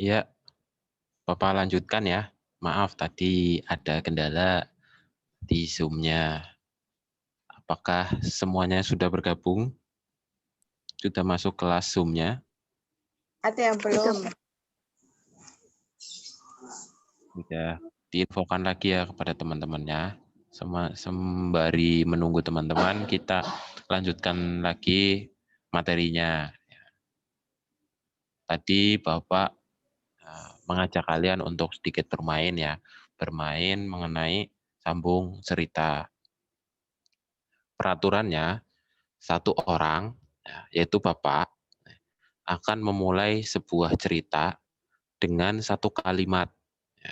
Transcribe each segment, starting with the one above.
Iya, Bapak lanjutkan ya. Maaf, tadi ada kendala di Zoom-nya. Apakah semuanya sudah bergabung? Sudah masuk kelas Zoom-nya? Ada yang belum. Sudah diinfokan lagi ya kepada teman-temannya. Sembari menunggu teman-teman, kita lanjutkan lagi materinya. Tadi Bapak mengajak kalian untuk sedikit bermain ya. Bermain mengenai sambung cerita. Peraturannya, satu orang, yaitu Bapak, akan memulai sebuah cerita dengan satu kalimat.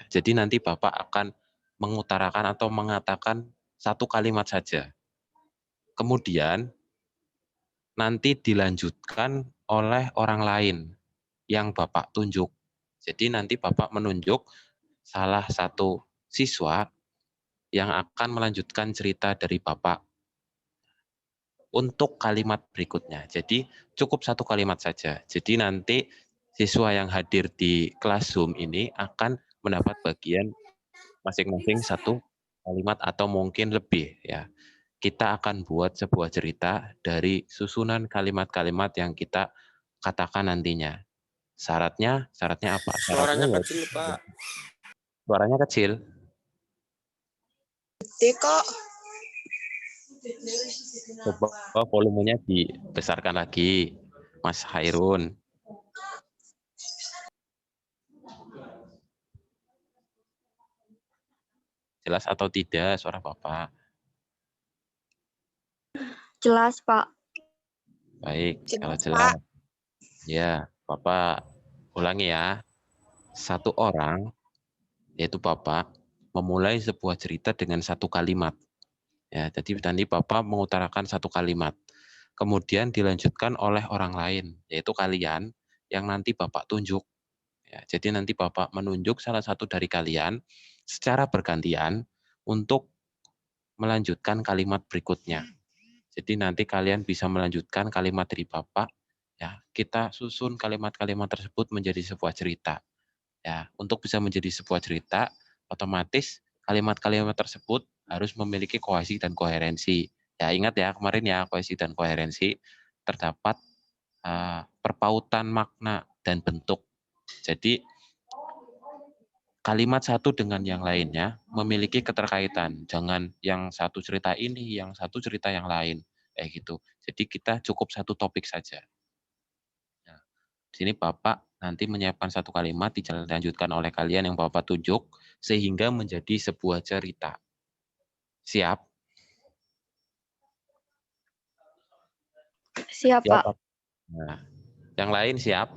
Jadi nanti Bapak akan mengutarakan atau mengatakan satu kalimat saja. Kemudian nanti dilanjutkan oleh orang lain yang Bapak tunjuk. Jadi nanti Bapak menunjuk salah satu siswa yang akan melanjutkan cerita dari Bapak untuk kalimat berikutnya. Jadi cukup satu kalimat saja. Jadi nanti siswa yang hadir di kelas Zoom ini akan mendapat bagian masing-masing satu kalimat atau mungkin lebih ya. Kita akan buat sebuah cerita dari susunan kalimat-kalimat yang kita katakan nantinya. Syaratnya apa? Syaratnya Suaranya ya, kecil, Pak. suaranya kecil. Gede kok. Coba volumenya dibesarkan lagi, Mas Hairun. Jelas atau tidak suara Bapak? Jelas, Pak. Baik, kalau Jelas, jelas. Pak. Ya, Bapak ulangi ya. Satu orang, yaitu Bapak, memulai sebuah cerita dengan satu kalimat. Ya, jadi nanti Bapak mengutarakan satu kalimat. Kemudian dilanjutkan oleh orang lain, yaitu kalian yang nanti Bapak tunjuk. Ya, jadi nanti Bapak menunjuk salah satu dari kalian secara bergantian untuk melanjutkan kalimat berikutnya. Jadi nanti kalian bisa melanjutkan kalimat dari Bapak, ya. Kita susun kalimat-kalimat tersebut menjadi sebuah cerita. Ya, untuk bisa menjadi sebuah cerita, otomatis kalimat-kalimat tersebut harus memiliki kohesi dan koherensi. Ya, ingat ya kemarin ya, kohesi dan koherensi terdapat perpautan makna dan bentuk. Jadi kalimat satu dengan yang lainnya memiliki keterkaitan. Jangan yang satu cerita ini, yang satu cerita yang lain. Kayak gitu. Jadi kita cukup satu topik saja. Nah, di sini Bapak nanti menyiapkan satu kalimat dilanjutkan oleh kalian yang Bapak tunjuk sehingga menjadi sebuah cerita. Siap? Siap, Pak. Nah, yang lain siap?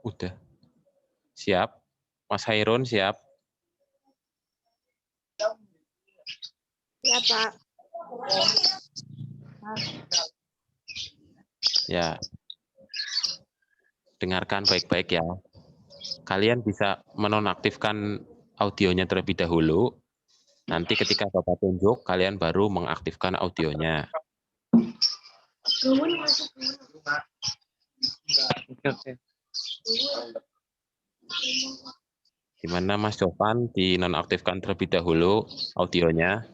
Udah. Siap? Mas Hairun siap? Ya, Pak. Ya. Dengarkan baik-baik ya. Kalian bisa menonaktifkan audionya terlebih dahulu. Nanti ketika Bapak tunjuk, kalian baru mengaktifkan audionya. Gimana Mas Jovan, dinonaktifkan terlebih dahulu audionya.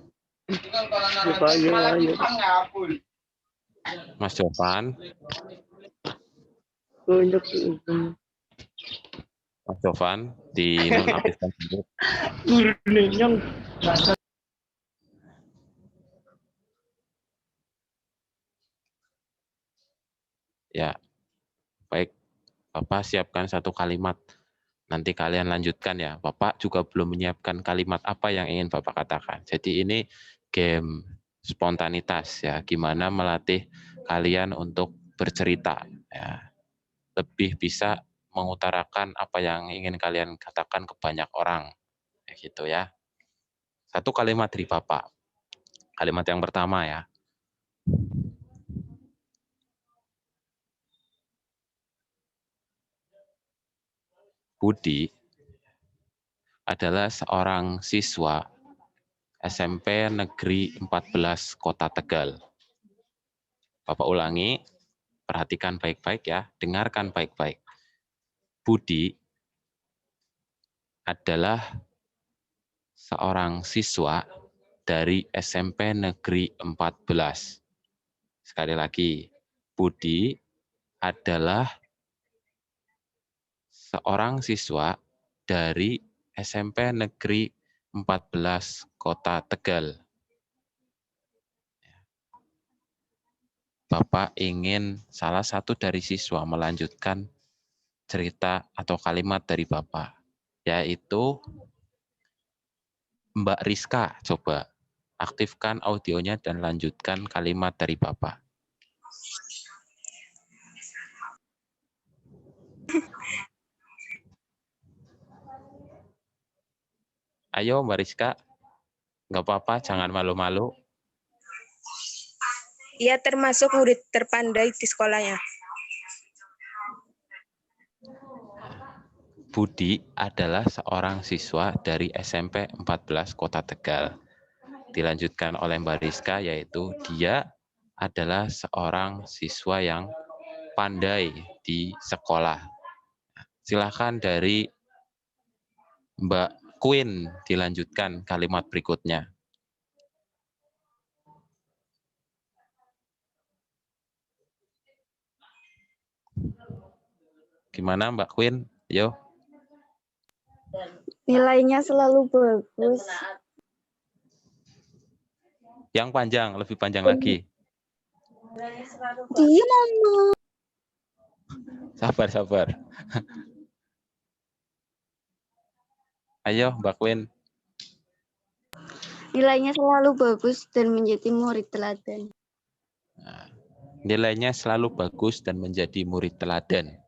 Mas Jovan. Mas Jovan, dinonaktifkan dulu. Ya, baik. Bapak siapkan satu kalimat. Nanti kalian lanjutkan ya. Bapak juga belum menyiapkan kalimat apa yang ingin Bapak katakan. Jadi ini game spontanitas ya. Gimana melatih kalian untuk bercerita ya. Lebih bisa mengutarakan apa yang ingin kalian katakan ke banyak orang. Kayak gitu ya. Satu kalimat dari Bapak. Kalimat yang pertama ya. Budi adalah seorang siswa SMP Negeri 14 Kota Tegal. Bapak ulangi, perhatikan baik-baik ya, dengarkan baik-baik. Budi adalah seorang siswa dari SMP Negeri 14. Sekali lagi, Budi adalah seorang siswa dari SMP Negeri 14 Kota Tegal. Bapak ingin salah satu dari siswa melanjutkan cerita atau kalimat dari Bapak, yaitu Mbak Rizka. Coba aktifkan audionya dan lanjutkan kalimat dari Bapak. Ayo Mbak Rizka, nggak apa-apa, jangan malu-malu. Ia termasuk murid terpandai di sekolahnya. Budi adalah seorang siswa dari SMP 14 Kota Tegal. Dilanjutkan oleh Mbak Rizka, yaitu dia adalah seorang siswa yang pandai di sekolah. Silakan dari Mbak Queen dilanjutkan kalimat berikutnya. Gimana Mbak Queen? Yo. Nilainya selalu bagus. Yang panjang, lebih panjang lagi. Dia mama. Sabar. Ayo Mbak Queen. Nilainya selalu bagus dan menjadi murid teladan. Nah, nilainya selalu bagus dan menjadi murid teladan.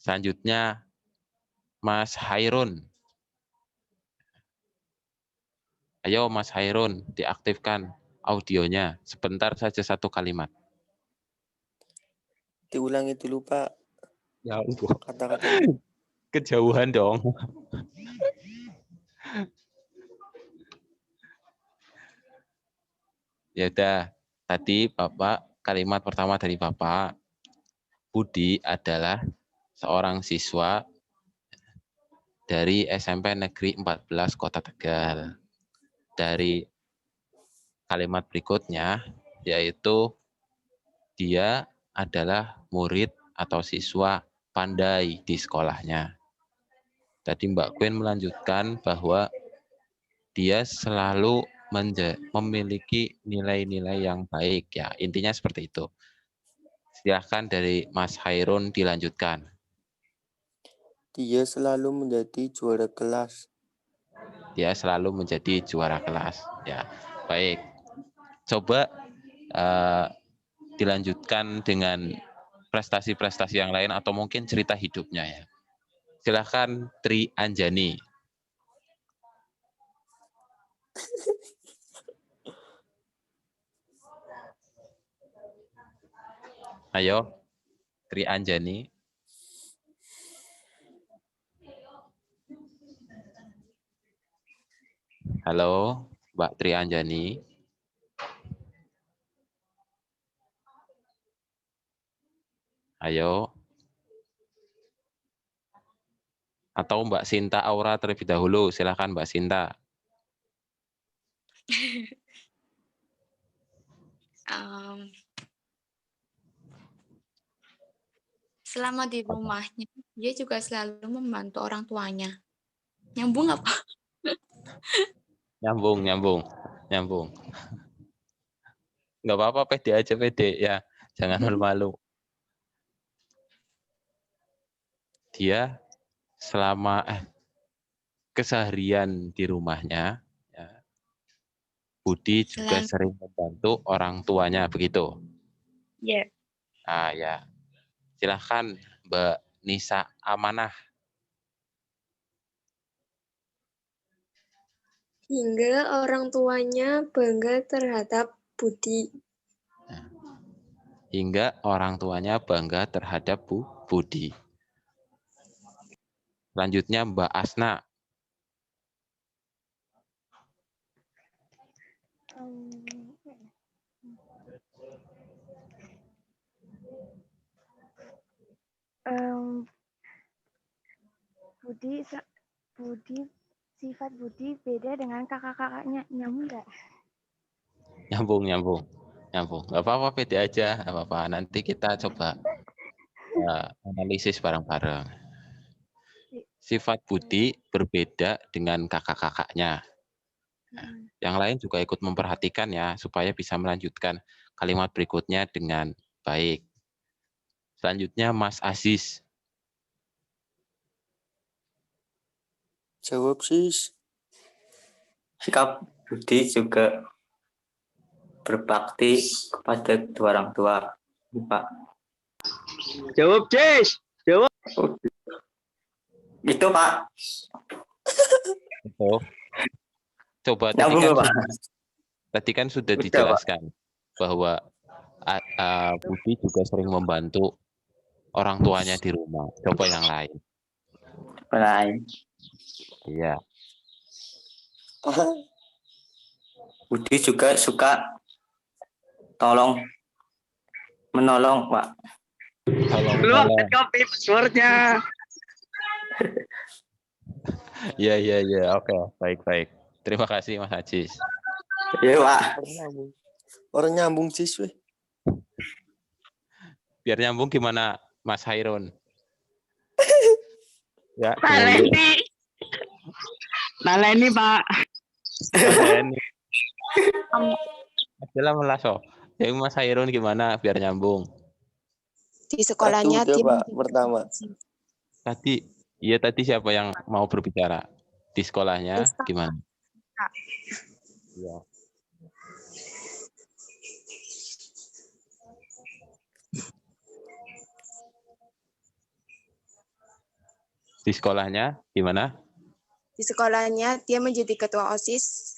Selanjutnya Mas Hairun. Ayo Mas Hairun, diaktifkan audionya. Sebentar saja satu kalimat. Diulangi dulu Pak. Ya ampun. Kata-katanya. Kejauhan dong. Ya udah, tadi Bapak, kalimat pertama dari Bapak, Budi adalah seorang siswa dari SMP Negeri 14 Kota Tegal. Dari kalimat berikutnya, yaitu dia adalah murid atau siswa pandai di sekolahnya. Tadi Mbak Queen melanjutkan bahwa dia selalu memiliki nilai-nilai yang baik. Ya, intinya seperti itu. Silahkan dari Mas Hairun dilanjutkan. Dia selalu menjadi juara kelas. Dia selalu menjadi juara kelas. Ya, baik. Coba dilanjutkan dengan prestasi-prestasi yang lain atau mungkin cerita hidupnya ya. Silahkan Tri Anjani. Ayo, Tri Anjani. Halo, Mbak Tri Anjani. Ayo. Atau Mbak Sinta Aura terlebih dahulu. Silakan Mbak Sinta. Selama di rumahnya, dia juga selalu membantu orang tuanya. Nyambung apa? Nyambung. Nggak apa-apa, pede aja, pede ya. Jangan malu-malu. Dia selama keseharian di rumahnya, ya, Budi juga sering membantu orang tuanya, begitu? Ya. Ah ya, silahkan Mbak Nisa Amanah. Hingga orang tuanya bangga terhadap Budi. Hingga orang tuanya bangga terhadap Budi. Selanjutnya Mbak Asna. Sifat Budi beda dengan kakak-kakaknya. Nyambung nggak? Nyambung. Nggak apa-apa, pede aja. Nggak apa-apa. Nanti kita coba analisis bareng-bareng. Sifat Budi berbeda dengan kakak-kakaknya. Yang lain juga ikut memperhatikan ya, supaya bisa melanjutkan kalimat berikutnya dengan baik. Selanjutnya Mas Aziz. Jawab, Sis. Sikap Budi juga berbakti kepada kedua orang tua, Pak. Jawab, Cis. Jawab. Itu, Pak. Oh. Coba Nyambung, Pak. tadi kan sudah Udah, dijelaskan bahwa Budi juga sering membantu orang tuanya di rumah. Coba yang lain. Lain. Iya. Budi juga suka menolong, Pak. Tolong. Copy passwordnya. Iya. Oke, baik. Terima kasih Mas Aziz. Iya, Pak. Orang nyambung, Sis. Weh. Biar nyambung gimana Mas Hairun? Ya, Naleni, Pak. Naleni. Adalah melaso. Jadi Mas Hairun gimana biar nyambung? Di sekolahnya Satu udah, dia Pak, menjadi pertama. Tadi siapa yang mau berbicara? Di sekolahnya Rizka. gimana? Iya. Di sekolahnya gimana? Di sekolahnya dia menjadi ketua OSIS.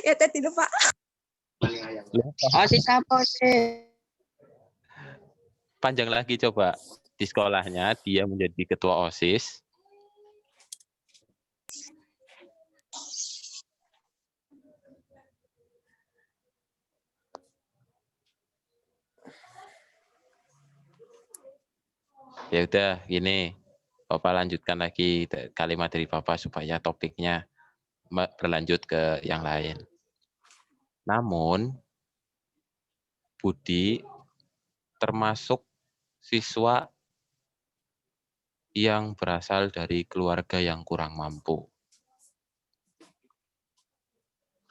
Ya tadi lupa. OSIS apa sih? Panjang lagi coba. Di sekolahnya dia menjadi ketua OSIS. Ya udah, gini. Bapak lanjutkan lagi kalimat dari Bapak supaya topiknya berlanjut ke yang lain. Namun, Budi termasuk siswa yang berasal dari keluarga yang kurang mampu.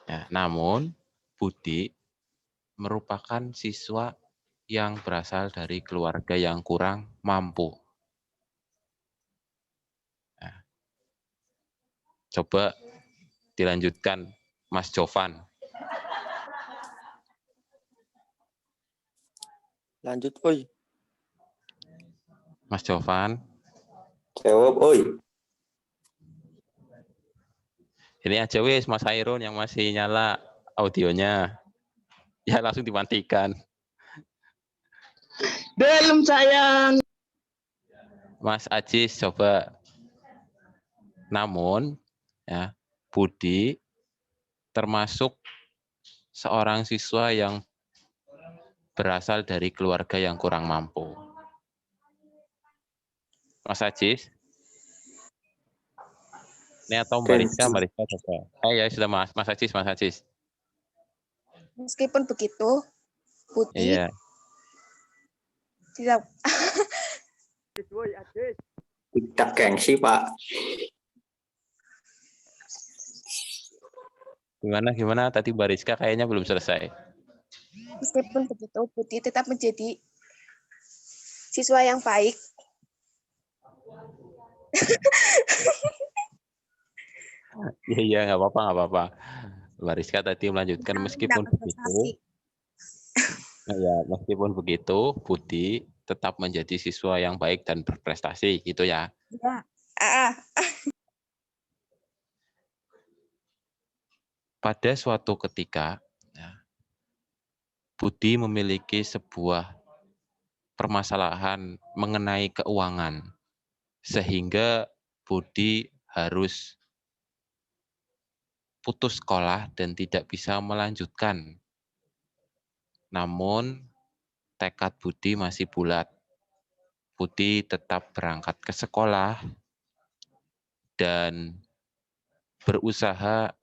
Ya, namun, Budi merupakan siswa yang berasal dari keluarga yang kurang mampu. Nah, coba dilanjutkan, Mas Jovan. Lanjut, oi. Mas Jovan. Jawab, oi. Ini aja wis Mas Hairun yang masih nyala audionya. Ya langsung dimatikan. Belum, sayang. Mas Aziz coba. Namun, ya, Budi termasuk seorang siswa yang berasal dari keluarga yang kurang mampu. Mas Aziz? Ini atau Mbak Rizka coba. Ya sudah Mas Aziz. Meskipun begitu, Budi Iya. tidak Tidak gengsi, Pak. Gimana tadi Mbak Rizka kayaknya belum selesai. meskipun begitu, Budi tetap menjadi siswa yang baik. Iya, nggak apa-apa. Mbak Rizka tadi melanjutkan meskipun begitu, Budi tetap menjadi siswa yang baik dan berprestasi, gitu ya. Ya. Pada suatu ketika, Budi memiliki sebuah permasalahan mengenai keuangan, sehingga Budi harus putus sekolah dan tidak bisa melanjutkan. Namun, tekad Budi masih bulat. Budi tetap berangkat ke sekolah dan berusaha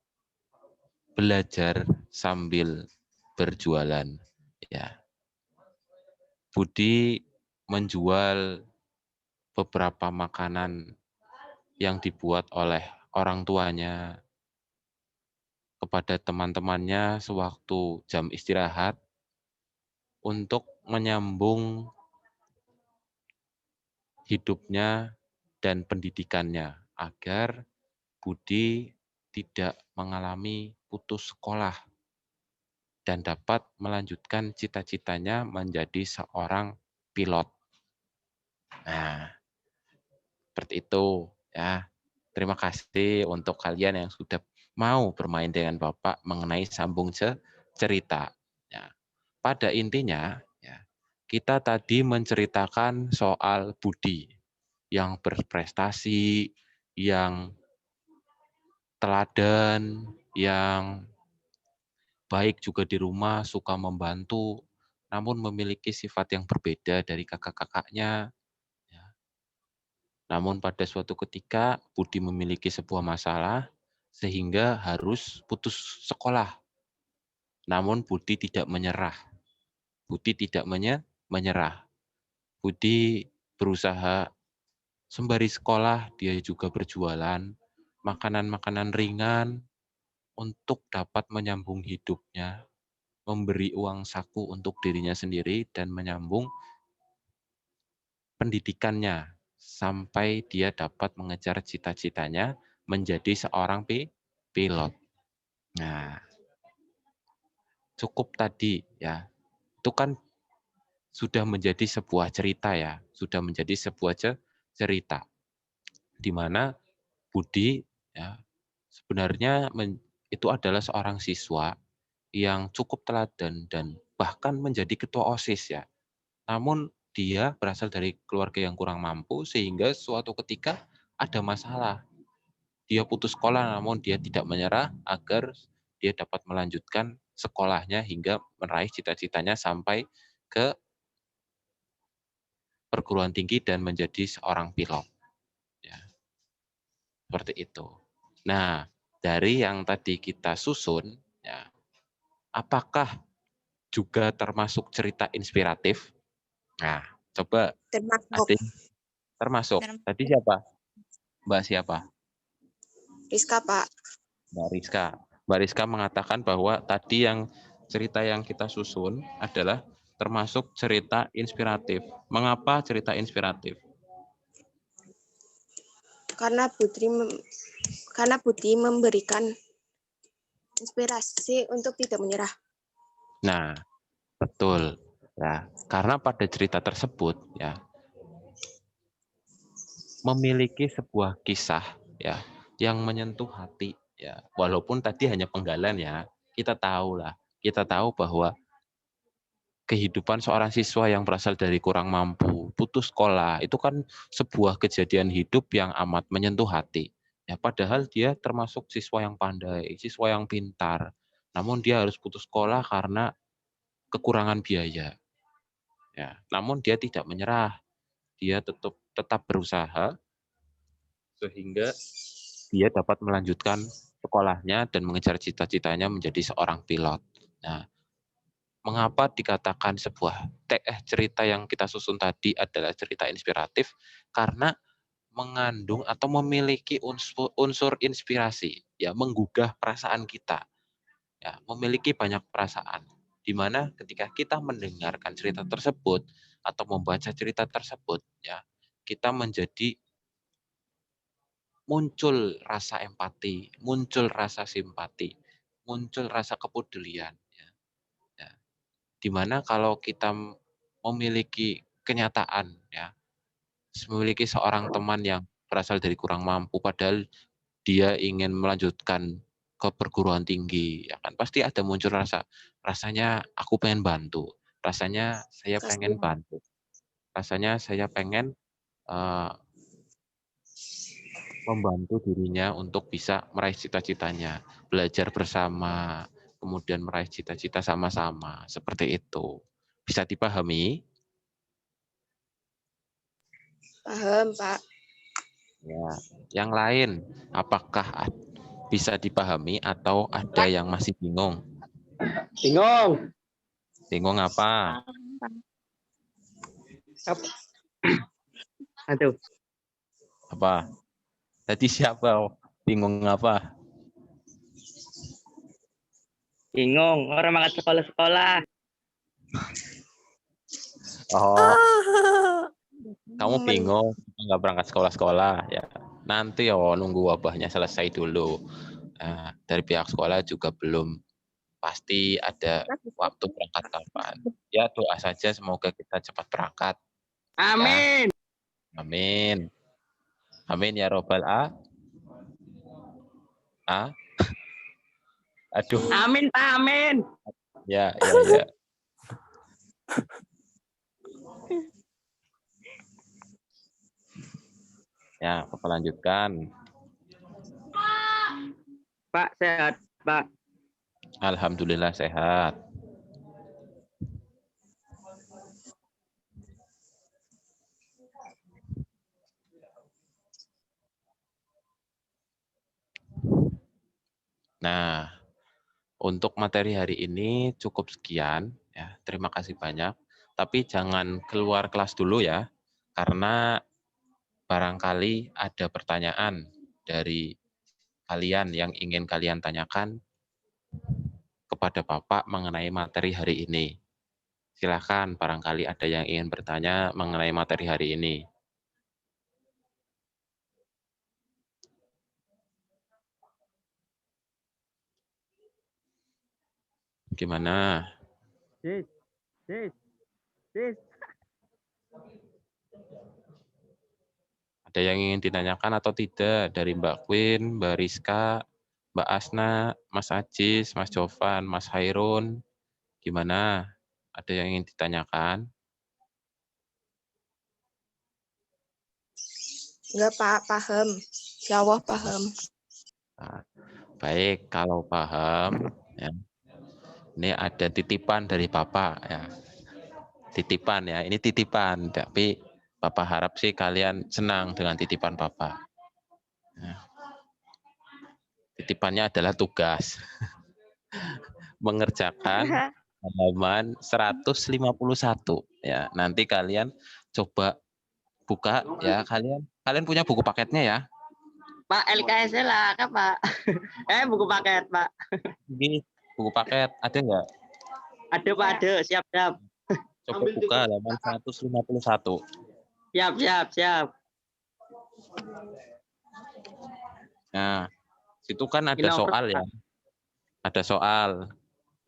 belajar sambil berjualan. Ya. Budi menjual beberapa makanan yang dibuat oleh orang tuanya kepada teman-temannya sewaktu jam istirahat untuk menyambung hidupnya dan pendidikannya agar Budi tidak mengalami putus sekolah dan dapat melanjutkan cita-citanya menjadi seorang pilot. Nah, seperti itu ya. Terima kasih untuk kalian yang sudah mau bermain dengan Bapak mengenai sambung cerita. Ya. Pada intinya, ya, kita tadi menceritakan soal Budi yang berprestasi, yang teladan, yang baik juga di rumah, suka membantu, namun memiliki sifat yang berbeda dari kakak-kakaknya. Ya. Namun pada suatu ketika Budi memiliki sebuah masalah sehingga harus putus sekolah. Namun Budi tidak menyerah. Budi tidak menyerah. Budi berusaha sembari sekolah dia juga berjualan makanan-makanan ringan untuk dapat menyambung hidupnya, memberi uang saku untuk dirinya sendiri dan menyambung pendidikannya sampai dia dapat mengejar cita-citanya menjadi seorang pilot. Nah, cukup tadi ya. Itu kan sudah menjadi sebuah cerita ya, sudah menjadi sebuah cerita di mana Budi ya sebenarnya itu adalah seorang siswa yang cukup teladan dan bahkan menjadi ketua OSIS ya. Namun dia berasal dari keluarga yang kurang mampu sehingga suatu ketika ada masalah. Dia putus sekolah namun dia tidak menyerah agar dia dapat melanjutkan sekolahnya hingga meraih cita-citanya sampai ke perguruan tinggi dan menjadi seorang pilot. Ya, seperti itu. Nah, dari yang tadi kita susun, ya, apakah juga termasuk cerita inspiratif? Nah, coba Termasuk. termasuk. Tadi siapa? Mbak siapa? Rizka, Pak. Mbak Rizka. Mbak Rizka mengatakan bahwa tadi yang cerita yang kita susun adalah termasuk cerita inspiratif. Mengapa cerita inspiratif? Karena Putri memberikan inspirasi untuk tidak menyerah. Nah, betul. Ya, karena pada cerita tersebut ya memiliki sebuah kisah ya yang menyentuh hati ya. Walaupun tadi hanya penggalan ya, kita tahu bahwa kehidupan seorang siswa yang berasal dari kurang mampu, putus sekolah, itu kan sebuah kejadian hidup yang amat menyentuh hati. Ya, padahal dia termasuk siswa yang pandai, siswa yang pintar. Namun dia harus putus sekolah karena kekurangan biaya. Ya, namun dia tidak menyerah. Dia tetap berusaha sehingga dia dapat melanjutkan sekolahnya dan mengejar cita-citanya menjadi seorang pilot. Nah, mengapa dikatakan sebuah cerita yang kita susun tadi adalah cerita inspiratif? Karena mengandung atau memiliki unsur inspirasi, ya, menggugah perasaan kita, ya, memiliki banyak perasaan. Di mana ketika kita mendengarkan cerita tersebut atau membaca cerita tersebut, ya, kita menjadi muncul rasa empati, muncul rasa simpati, muncul rasa kepedulian. Ya. Ya. Dimana kalau kita memiliki kenyataan, ya, memiliki seorang teman yang berasal dari kurang mampu, padahal dia ingin melanjutkan ke perguruan tinggi, ya kan pasti ada muncul rasanya aku pengen bantu, rasanya saya pengen bantu, rasanya saya pengen membantu dirinya untuk bisa meraih cita-citanya, belajar bersama, kemudian meraih cita-cita sama-sama, seperti itu. Bisa dipahami? Paham, Pak. Ya. Yang lain, apakah bisa dipahami atau ada yang masih bingung? Bingung. Bingung apa? Aduh, Apa? Tadi siapa? Bingung apa? bingung. Orang makan sekolah-sekolah. Oh, kamu bingung nggak berangkat sekolah-sekolah ya? Nanti nunggu wabahnya selesai dulu. Nah, dari pihak sekolah juga belum pasti ada waktu berangkat kapan. Ya doa saja semoga kita cepat berangkat. Amin. Amin. Amin ya robbal Aduh. Amin, Pak. Amin. Ya. Ya, Bapak lanjutkan. Pak, sehat, Pak. Alhamdulillah sehat. Nah, untuk materi hari ini cukup sekian ya. Terima kasih banyak. Tapi jangan keluar kelas dulu ya, karena barangkali ada pertanyaan dari kalian yang ingin kalian tanyakan kepada Bapak mengenai materi hari ini. Silakan, barangkali ada yang ingin bertanya mengenai materi hari ini. Gimana? Sis. Ada yang ingin ditanyakan atau tidak dari Mbak Queen, Mbak Rizka, Mbak Asna, Mas Ajis, Mas Jovan, Mas Hairun? Gimana? Ada yang ingin ditanyakan? Enggak, Pak. Paham. Ya Allah, paham. Nah, baik, kalau paham, ya. Ini ada titipan dari Bapak ya. Titipan ya, ini titipan, tapi Bapak harap sih kalian senang dengan titipan Bapak. Nah, titipannya adalah tugas. Mengerjakan halaman 151 ya. Nanti kalian coba buka ya, kalian punya buku paketnya ya. Pak, LKS lah, Kak, Pak. Buku paket, Pak. Ini buku paket ada nggak? Ada, Pak, ada. Siap. Coba buka halaman 151. Siap. Nah, situ kan ada soal ya. Ada soal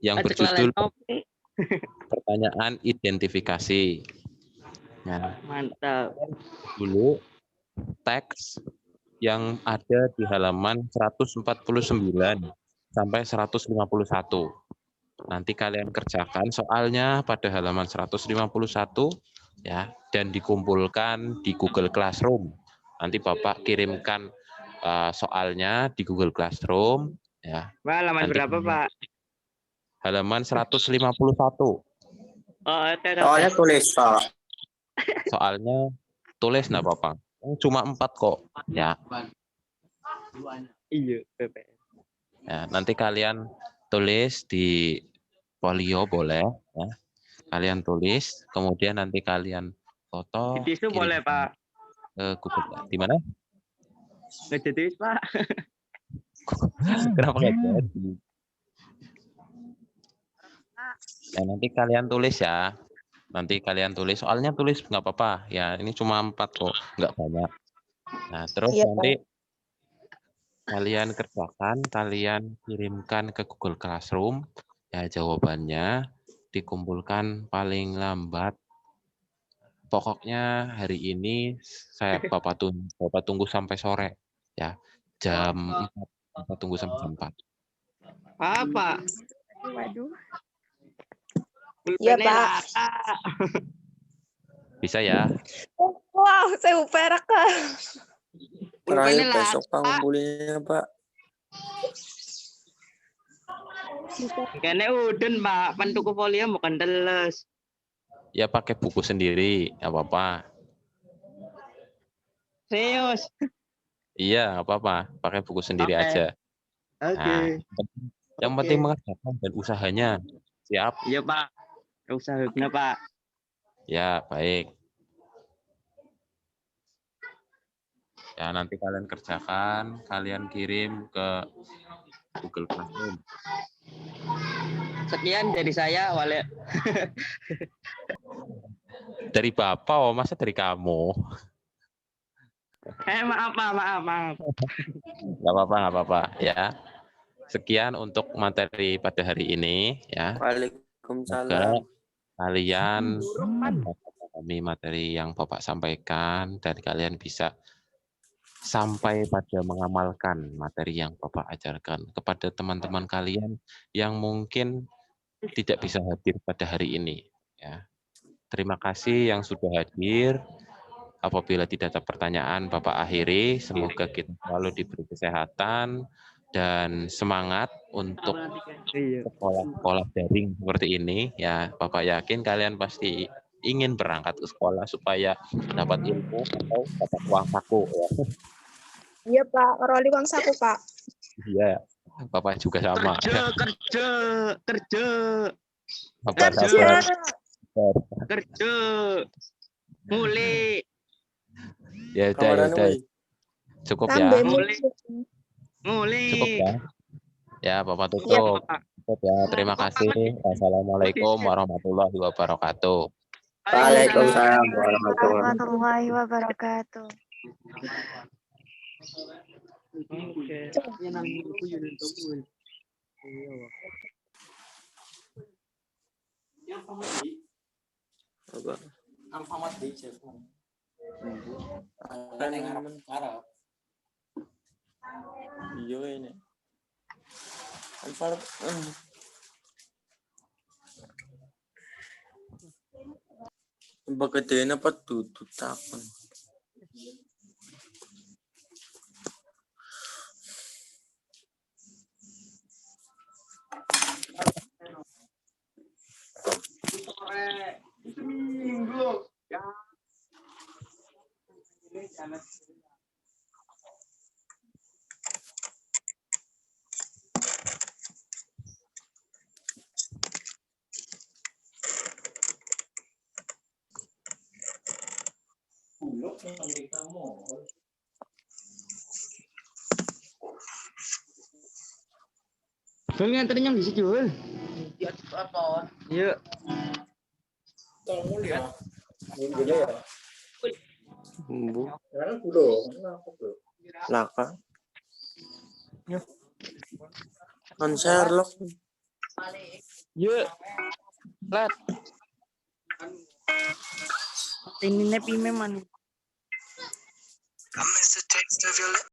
yang Ada berjudul kelalen. pertanyaan identifikasi. Nah, Mantap. dulu teks yang ada di halaman 149 sampai 151. Nanti kalian kerjakan soalnya pada halaman 151 ya, dan dikumpulkan di Google Classroom. Nanti Bapak kirimkan soalnya di Google Classroom ya. Pak, halaman Nanti berapa, Pak? halaman 151. Soalnya tulis, Pak. Soalnya tulis enggak apa-apa. Cuma 4 kok ya. Iya, Ya, nanti kalian tulis di folio boleh ya. Kalian tulis, kemudian nanti kalian foto. Di tisu boleh, Pak. Google. Di mana? Nggak jadi, Pak. Kenapa nggak jadi? Ya, nanti kalian tulis ya. Nanti kalian tulis, soalnya tulis nggak apa-apa. Ya, ini cuma 4 kok, nggak banyak. Nah, terus Iya, nanti kalian kerjakan, kalian kirimkan ke Google Classroom. Ya, jawabannya dikumpulkan paling lambat. Pokoknya hari ini Bapak tunggu sampai sore. Ya, jam 4. Bapak tunggu sampai jam 4. Pak. Waduh. Iya, Pak. Bisa ya? Wow, saya perak, Kak. Terakhir besok Pak ngumpulinnya, Pak. Kene udun, Pak. Pentuku folio bukan teles. Ya pakai buku sendiri, nggak apa-apa. Serius. Iya, nggak apa-apa. Pakai buku sendiri Oke. aja. Oke. Nah, yang penting mengerjakan dan usahanya. Siap? Iya, Pak. Usahanya, Pak. Ya, baik. Ya, nanti kalian kerjakan, kalian kirim ke Google Classroom. Sekian dari saya, Wale. Dari Bapak, oh, masa dari kamu? Maaf, Pak. Maaf. Nggak apa-apa, ya. Sekian untuk materi pada hari ini, ya. Semoga Waalaikumsalam. kalian memahami materi yang Bapak sampaikan dan kalian bisa sampai pada mengamalkan materi yang Bapak ajarkan kepada teman-teman kalian yang mungkin tidak bisa hadir pada hari ini. Ya. Terima kasih yang sudah hadir. Apabila tidak ada pertanyaan, Bapak akhiri. Semoga kita selalu diberi kesehatan dan semangat untuk sekolah-sekolah daring seperti ini. Ya, Bapak yakin kalian pasti ingin berangkat ke sekolah supaya dapat ilmu atau dapat uang saku. Ya. Iya Pak, ngeroli uang saku Pak. Iya, Bapak juga sama. Kerja. Bapak sabar. Kerja. Mulai. Ya udah. Cukup ya. Mulai. Cukup ya. Ya, Bapak tutup. Cukup ya. Terima kasih. Wassalamualaikum warahmatullahi wabarakatuh. Waalaikumsalam warahmatullahi Warahmatullahi wabarakatuh. Iya ini. Bagay na patututakon. Bel nganterin yang di situ, Bel. Iya. Laka. Kan Sherlock. Iya. Lat. Ini nepi memang.